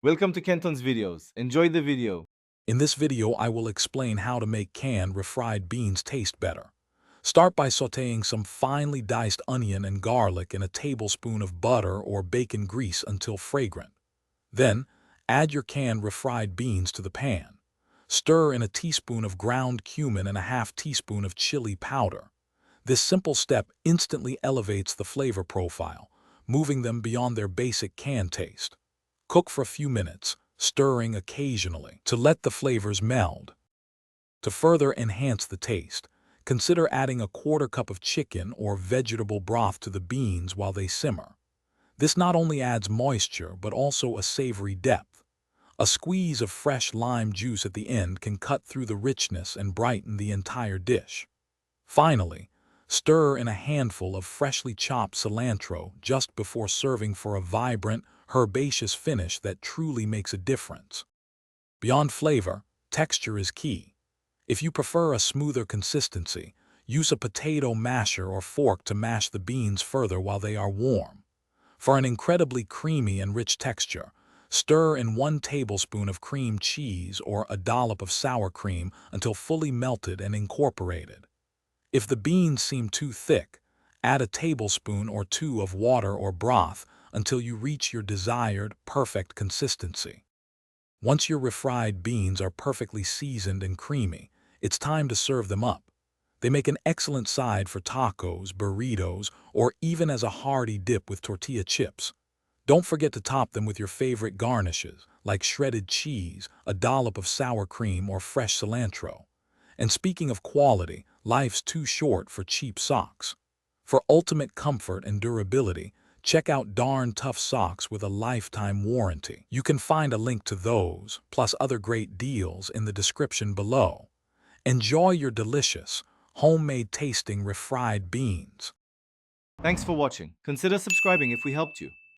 Welcome to Kenton's videos. Enjoy the video. In this video, I will explain how to make canned refried beans taste better. Start by sautéing some finely diced onion and garlic in a tablespoon of butter or bacon grease until fragrant. Then, add your canned refried beans to the pan. Stir in a teaspoon of ground cumin and a half teaspoon of chili powder. This simple step instantly elevates the flavor profile, moving them beyond their basic canned taste. Cook for a few minutes, stirring occasionally to let the flavors meld. To further enhance the taste, consider adding a quarter cup of chicken or vegetable broth to the beans while they simmer. This not only adds moisture but also a savory depth. A squeeze of fresh lime juice at the end can cut through the richness and brighten the entire dish. Finally, stir in a handful of freshly chopped cilantro just before serving for a vibrant, herbaceous finish that truly makes a difference. Beyond flavor, texture is key. If you prefer a smoother consistency, use a potato masher or fork to mash the beans further while they are warm. For an incredibly creamy and rich texture, stir in 1 tablespoon of cream cheese or a dollop of sour cream until fully melted and incorporated. If the beans seem too thick, add a tablespoon or 2 of water or broth until you reach your desired, perfect consistency. Once your refried beans are perfectly seasoned and creamy, it's time to serve them up. They make an excellent side for tacos, burritos, or even as a hearty dip with tortilla chips. Don't forget to top them with your favorite garnishes, like shredded cheese, a dollop of sour cream, or fresh cilantro. And speaking of quality, life's too short for cheap socks. For ultimate comfort and durability, check out Darn Tough Socks with a lifetime warranty. You can find a link to those, plus other great deals, in the description below. Enjoy your delicious, homemade tasting refried beans. Thanks for watching. Consider subscribing if we helped you.